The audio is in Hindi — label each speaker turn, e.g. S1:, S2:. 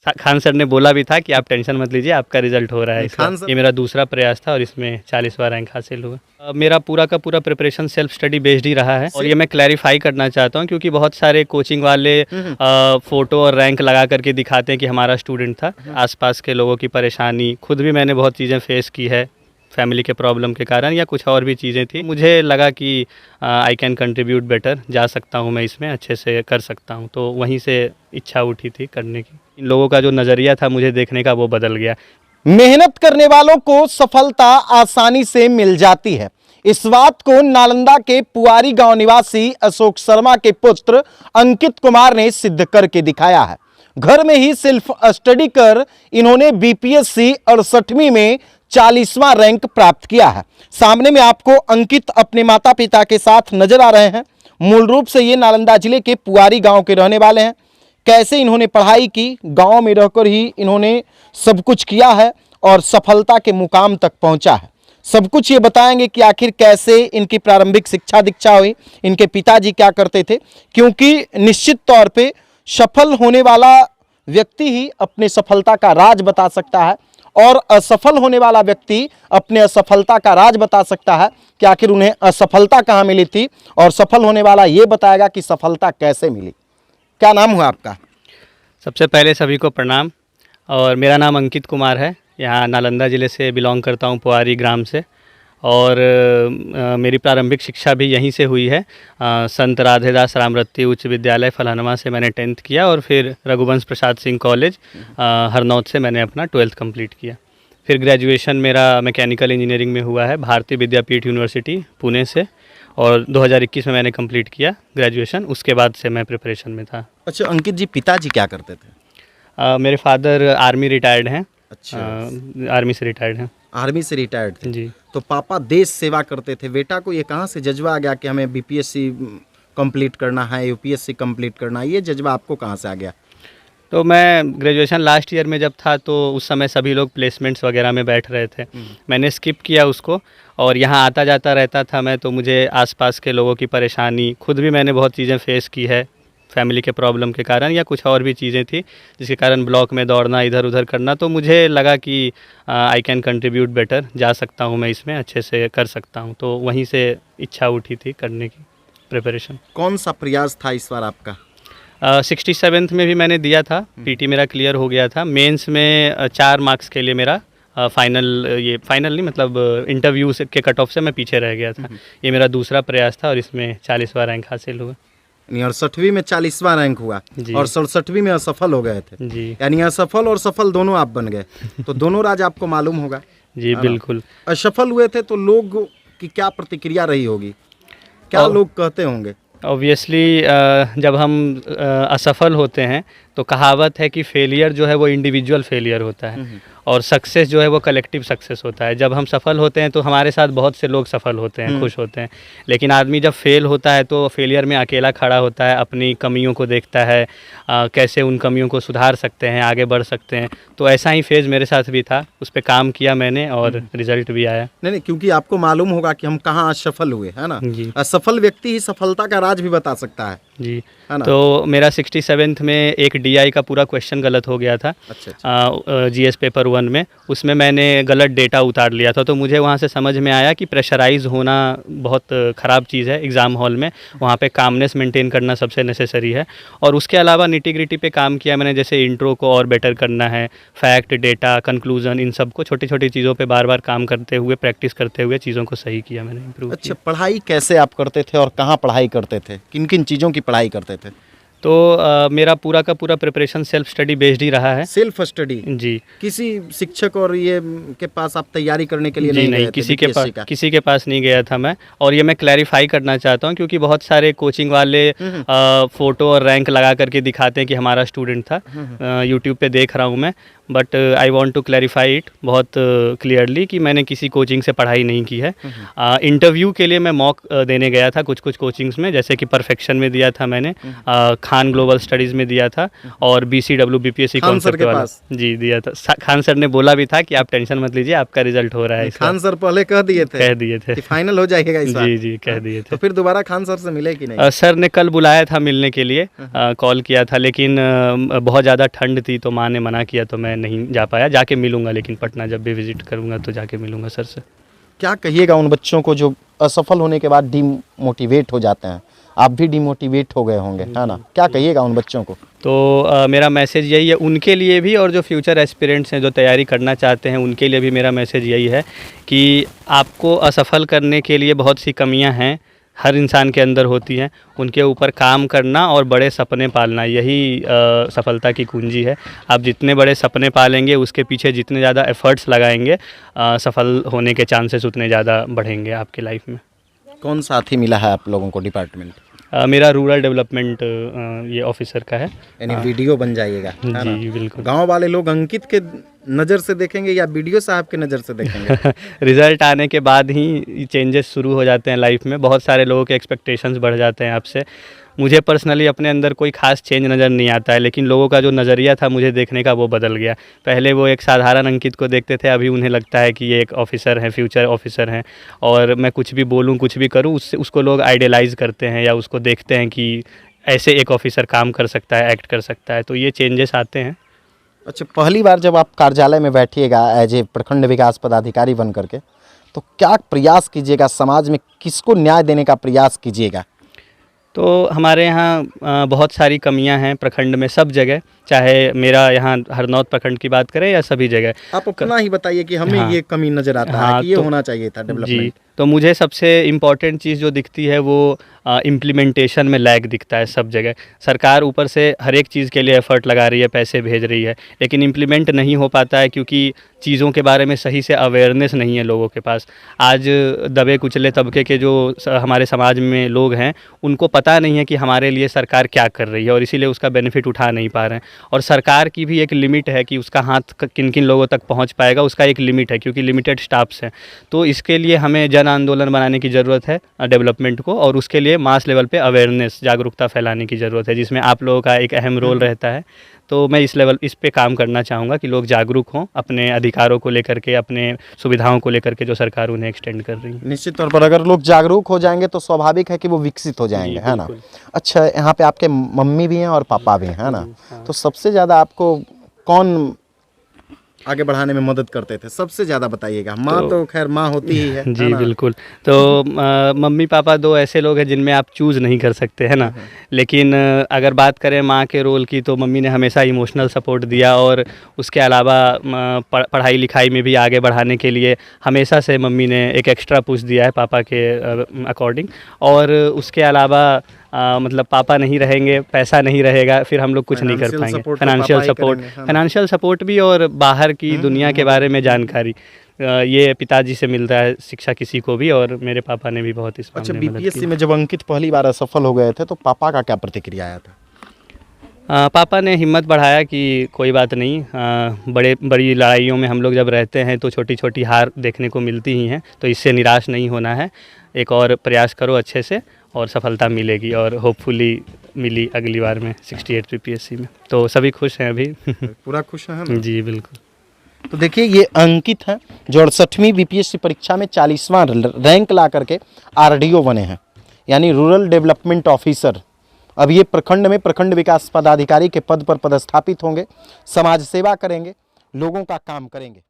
S1: खान सर ने बोला भी था कि आप टेंशन मत लीजिए, आपका रिजल्ट हो रहा है। ये मेरा दूसरा प्रयास था और इसमें 40वां रैंक हासिल हुआ। मेरा पूरा का पूरा प्रिपरेशन सेल्फ स्टडी बेस्ड ही रहा है और ये मैं क्लैरिफाई करना चाहता हूँ क्योंकि बहुत सारे कोचिंग वाले फ़ोटो और रैंक लगा करके दिखाते हैं कि हमारा स्टूडेंट था। आसपास के लोगों की परेशानी, खुद भी मैंने बहुत चीज़ें फेस की है फैमिली के प्रॉब्लम के कारण या कुछ और भी चीज़ें थी। मुझे लगा कि आई कैन कंट्रीब्यूट बेटर, जा सकता हूँ मैं इसमें, अच्छे से कर सकता हूँ, तो वहीं से इच्छा उठी थी करने की। इन लोगों का जो नज़रिया था मुझे देखने का वो बदल गया।
S2: मेहनत करने वालों को सफलता आसानी से मिल जाती है। इस बात को नालंदा के पुआरी गांव निवासी अशोक शर्मा के पुत्र अंकित कुमार ने सिद्ध करके दिखाया है। घर में ही सिर्फ स्टडी कर इन्होंने बीपीएससी 68वीं में 40वां रैंक प्राप्त किया है। सामने में आपको अंकित अपने माता पिता के साथ नजर आ रहे हैं। मूल रूप से ये नालंदा जिले के पुआरी गांव के रहने वाले हैं। कैसे इन्होंने पढ़ाई की, गांव में रहकर ही इन्होंने सब कुछ किया है और सफलता के मुकाम तक पहुंचा है। सब कुछ ये बताएंगे कि आखिर कैसे इनकी प्रारंभिक शिक्षा दीक्षा हुई, इनके पिताजी क्या करते थे, क्योंकि निश्चित तौर पे सफल होने वाला व्यक्ति ही अपने सफलता का राज बता सकता है और असफल होने वाला व्यक्ति अपने असफलता का राज बता सकता है कि आखिर उन्हें असफलता कहाँ मिली थी, और सफल होने वाला ये बताएगा कि सफलता कैसे मिली। क्या नाम हुआ आपका?
S1: सबसे पहले सभी को प्रणाम, और मेरा नाम अंकित कुमार है। यहाँ नालंदा ज़िले से बिलोंग करता हूँ, पुआरी ग्राम से, और मेरी प्रारंभिक शिक्षा भी यहीं से हुई है। संत राधेदास रामरत्ती उच्च विद्यालय फलहनवा से मैंने 10th किया और फिर रघुवंश प्रसाद सिंह कॉलेज हरनौत से मैंने अपना 12th कंप्लीट किया। फिर ग्रेजुएशन मेरा मैकेनिकल इंजीनियरिंग में हुआ है भारतीय विद्यापीठ यूनिवर्सिटी पुणे से, और 2021 में मैंने कंप्लीट किया ग्रेजुएशन। उसके बाद से मैं प्रिपरेशन में था।
S2: अच्छा अंकित जी, पिताजी क्या करते थे?
S1: मेरे फादर आर्मी रिटायर्ड हैं।
S2: अच्छा,
S1: आर्मी से रिटायर्ड हैं।
S2: आर्मी से रिटायर्ड थे
S1: जी।
S2: तो पापा देश सेवा करते थे। बेटा को ये कहाँ से जज्बा आ गया कि हमें बीपीएससी कंप्लीट करना है, यूपीएससी कंप्लीट करना है? ये जज्बा आपको कहाँ से आ गया?
S1: तो मैं ग्रेजुएशन लास्ट ईयर में जब था तो उस समय सभी लोग प्लेसमेंट्स वगैरह में बैठ रहे थे। मैंने स्किप किया उसको और यहाँ आता जाता रहता था मैं, तो मुझे आसपास के लोगों की परेशानी, खुद भी मैंने बहुत चीज़ें फेस की है फैमिली के प्रॉब्लम के कारण या कुछ और भी चीज़ें थी जिसके कारण ब्लॉक में दौड़ना, इधर उधर करना, तो मुझे लगा कि आई कैन कंट्रीब्यूट बेटर, जा सकता हूँ मैं इसमें, अच्छे से कर सकता हूँ, तो वहीं से इच्छा उठी थी करने की प्रिपरेशन।
S2: कौन सा प्रयास था इस बार आपका?
S1: 67th में भी मैंने दिया था, पीटी मेरा क्लियर हो गया था। मेंस में 4 मार्क्स के लिए मेरा फाइनल नहीं मतलब इंटरव्यू के कट ऑफ से मैं पीछे रह गया था। ये मेरा दूसरा प्रयास था और इसमें 40वां रैंक हासिल हुआ।
S2: यानी 68वीं में 40वां रैंक हुआ और 67वीं में असफल हो गए थे
S1: जी।
S2: यानी असफल और सफल दोनों आप बन गए। तो दोनों राज आपको मालूम होगा।
S1: जी बिल्कुल।
S2: असफल हुए थे तो लोग की क्या प्रतिक्रिया रही होगी, क्या लोग कहते होंगे?
S1: ऑब्वियसली जब हम असफल होते हैं तो कहावत है कि फेलियर जो है वो इंडिविजुअल फेलियर होता है और सक्सेस जो है वो कलेक्टिव सक्सेस होता है। जब हम सफल होते हैं तो हमारे साथ बहुत से लोग सफल होते हैं, खुश होते हैं, लेकिन आदमी जब फेल होता है तो फेलियर में अकेला खड़ा होता है, अपनी कमियों को देखता है, कैसे उन कमियों को सुधार सकते हैं, आगे बढ़ सकते हैं। तो ऐसा ही फेज़ मेरे साथ भी था, उस पर काम किया मैंने और रिजल्ट भी आया।
S2: नहीं, क्योंकि आपको मालूम होगा कि हम कहाँ असफल हुए, है ना?
S1: जी।
S2: असफल व्यक्ति ही सफलता का राज भी बता सकता है
S1: जी।
S2: ना?
S1: तो मेरा 67th में एक डीआई का पूरा क्वेश्चन गलत हो गया था।
S2: अच्छा।
S1: जीएस पेपर 1 में, उसमें मैंने गलत डेटा उतार लिया था, तो मुझे वहाँ से समझ में आया कि प्रेशराइज होना बहुत ख़राब चीज़ है एग्ज़ाम हॉल में। वहाँ पे कामनेस मेंटेन करना सबसे नेसेसरी है, और उसके अलावा निटी ग्रिटी पे काम किया मैंने, जैसे इंट्रो को और बेटर करना है, फैक्ट, डेटा, कंक्लूजन, इन सब को छोटी छोटी चीज़ों पे बार बार काम करते हुए, प्रैक्टिस करते हुए चीज़ों को सही किया मैंने, इम्प्रूव किया।
S2: अच्छा, पढ़ाई कैसे आप करते थे और कहाँ पढ़ाई करते थे, किन किन चीज़ों की पढ़ाई करते थे?
S1: तो मेरा पूरा का पूरा प्रिपरेशन सेल्फ स्टडी बेस्ड ही रहा है।
S2: Self study?
S1: जी।
S2: किसी शिक्षक और ये के पास आप तैयारी करने के लिए
S1: जी नहीं, किसी के पास नहीं गया था मैं, और ये मैं क्लैरिफाई करना चाहता हूँ क्योंकि बहुत सारे कोचिंग वाले फ़ोटो और रैंक लगा करके दिखाते हैं कि हमारा स्टूडेंट था। यूट्यूब पे देख रहा हूँ मैं, but I want to clarify it बहुत क्लियरली कि मैंने किसी कोचिंग से पढ़ाई नहीं की है। इंटरव्यू के लिए मैं मॉक देने गया था कुछ कोचिंग्स में, जैसे कि परफेक्शन में दिया था मैंने, खान ग्लोबल स्टडीज़ में दिया था और BCW BPSC
S2: Khan sir
S1: concept
S2: के
S1: वाला
S2: पास?
S1: जी दिया था। खान सर ने बोला भी था कि आप टेंशन मत लीजिए, आपका रिजल्ट हो रहा है इस बार।
S2: खान सर पहले कह दिए थे
S1: कह दिए थे
S2: कि फाइनल हो जाएगा इस बार।
S1: जी जी कह दिए
S2: तो
S1: थे।
S2: फिर दोबारा खान सर से मिले कि नहीं?
S1: सर ने कल बुलाया था मिलने के लिए, कॉल किया था, लेकिन बहुत ज़्यादा ठंड थी तो माँ ने मना किया तो मैं नहीं जा पाया। जाके मिलूंगा, लेकिन पटना जब भी विजिट करूंगा तो जाके मिलूंगा सर से।
S2: क्या कहिएगा उन बच्चों को जो असफल होने के बाद डिमोटिवेट हो जाते हैं? आप भी डिमोटिवेट हो गए होंगे, है ना? क्या कहिएगा उन बच्चों को?
S1: तो मेरा मैसेज यही है उनके लिए भी, और जो फ्यूचर एस्पिरेंट्स हैं जो तैयारी करना चाहते हैं उनके लिए भी मेरा मैसेज यही है कि आपको असफल करने के लिए बहुत सी कमियां हैं, हर इंसान के अंदर होती हैं। उनके ऊपर काम करना और बड़े सपने पालना, यही सफलता की कुंजी है। आप जितने बड़े सपने पालेंगे, उसके पीछे जितने ज़्यादा एफर्ट्स लगाएंगे, सफल होने के चांसेस उतने ज़्यादा बढ़ेंगे आपकी लाइफ में।
S2: कौन साथी मिला है आप लोगों को डिपार्टमेंट?
S1: मेरा रूरल डेवलपमेंट ये ऑफिसर का है।
S2: यानी वीडियो बन जाइएगा, है ना?
S1: जी बिल्कुल।
S2: गांव वाले लोग अंकित के नज़र से देखेंगे या वीडियो साहब के नज़र से देखेंगे?
S1: रिजल्ट आने के बाद ही चेंजेस शुरू हो जाते हैं लाइफ में। बहुत सारे लोगों के एक्सपेक्टेशंस बढ़ जाते हैं आपसे। मुझे पर्सनली अपने अंदर कोई खास चेंज नज़र नहीं आता है, लेकिन लोगों का जो नज़रिया था मुझे देखने का वो बदल गया। पहले वो एक साधारण अंकित को देखते थे, अभी उन्हें लगता है कि ये एक ऑफिसर है, फ्यूचर ऑफिसर हैं, और मैं कुछ भी बोलूँ कुछ भी करूँ उससे उसको लोग आइडियलाइज़ करते हैं या उसको देखते हैं कि ऐसे एक ऑफिसर काम कर सकता है, एक्ट कर सकता है। तो ये चेंजेस आते हैं।
S2: अच्छा, पहली बार जब आप कार्यालय में बैठिएगा एज ए प्रखंड विकास पदाधिकारी बन करके, तो क्या प्रयास कीजिएगा? समाज में किसको न्याय देने का प्रयास कीजिएगा?
S1: तो हमारे यहाँ बहुत सारी कमियां हैं प्रखंड में, सब जगह, चाहे मेरा यहाँ हरनौत प्रखंड की बात करें या सभी जगह।
S2: आप अपना ही बताइए कि हमें
S1: हाँ।
S2: ये कमी नज़र आता है
S1: हाँ,
S2: कि ये
S1: तो
S2: होना चाहिए था
S1: जी,
S2: डेवलपमेंट।
S1: तो मुझे सबसे इम्पॉर्टेंट चीज़ जो दिखती है वो इम्प्लीमेंटेशन में लैग दिखता है सब जगह। सरकार ऊपर से हर एक चीज़ के लिए एफर्ट लगा रही है, पैसे भेज रही है, लेकिन इम्प्लीमेंट नहीं हो पाता है क्योंकि चीज़ों के बारे में सही से अवेयरनेस नहीं है लोगों के पास। आज दबे कुचले तबके के जो हमारे समाज में लोग हैं, उनको पता नहीं है कि हमारे लिए सरकार क्या कर रही है, और इसीलिए उसका बेनिफिट उठा नहीं पा रहे हैं। और सरकार की भी एक लिमिट है कि उसका हाथ किन किन लोगों तक पहुंच पाएगा, उसका एक लिमिट है, क्योंकि लिमिटेड स्टाफ्स हैं। तो इसके लिए हमें जन आंदोलन बनाने की ज़रूरत है डेवलपमेंट को, और उसके लिए मास लेवल पे अवेयरनेस, जागरूकता फैलाने की ज़रूरत है, जिसमें आप लोगों का एक अहम रोल रहता है। तो मैं इस पे काम करना चाहूँगा कि लोग जागरूक हों अपने अधिकारों को लेकर के, अपने सुविधाओं को लेकर के जो सरकार उन्हें एक्सटेंड कर रही है।
S2: निश्चित तौर पर अगर लोग जागरूक हो जाएंगे तो स्वाभाविक है कि वो विकसित हो जाएंगे, है ना? अच्छा, यहाँ पे आपके मम्मी भी हैं और पापा भी हैं, है ना? तो सबसे ज़्यादा आपको कौन आगे बढ़ाने में मदद करते थे? सबसे ज़्यादा बताइएगा। माँ तो खैर माँ होती ही है
S1: जी
S2: ना?
S1: बिल्कुल। तो मम्मी पापा दो ऐसे लोग हैं जिनमें आप चूज़ नहीं कर सकते, है ना? लेकिन अगर बात करें माँ के रोल की, तो मम्मी ने हमेशा इमोशनल सपोर्ट दिया, और उसके अलावा पढ़ाई लिखाई में भी आगे बढ़ाने के लिए हमेशा से मम्मी ने एक एक्स्ट्रा पुश दिया है पापा के अकॉर्डिंग। और उसके अलावा मतलब पापा नहीं रहेंगे, पैसा नहीं रहेगा, फिर हम लोग कुछ नहीं कर पाएंगे। फाइनेंशियल सपोर्ट भी, और बाहर की दुनिया के बारे में जानकारी, ये पिताजी से मिलता है शिक्षा किसी को भी, और मेरे पापा ने भी बहुत इस मामले में मदद की।
S2: बीपीएससी में जब अंकित पहली बार असफल हो गए थे तो पापा का क्या प्रतिक्रिया आया था?
S1: पापा ने हिम्मत बढ़ाया कि कोई बात नहीं, बड़ी लड़ाइयों में हम लोग जब रहते हैं तो छोटी छोटी हार देखने को मिलती ही हैं, तो इससे निराश नहीं होना है, एक और प्रयास करो अच्छे से और सफलता मिलेगी, और होपफुली मिली अगली बार में 68 बीपीएससी में। तो सभी खुश हैं अभी।
S2: पूरा खुश है ना?
S1: जी बिल्कुल।
S2: तो देखिए, ये अंकित हैं जो 68वीं बीपीएससी परीक्षा में 40वां रैंक ला करके आरडीओ बने हैं, यानी रूरल डेवलपमेंट ऑफिसर। अब ये प्रखंड में प्रखंड विकास पदाधिकारी के पद पर पदस्थापित होंगे, समाज सेवा करेंगे, लोगों का काम करेंगे।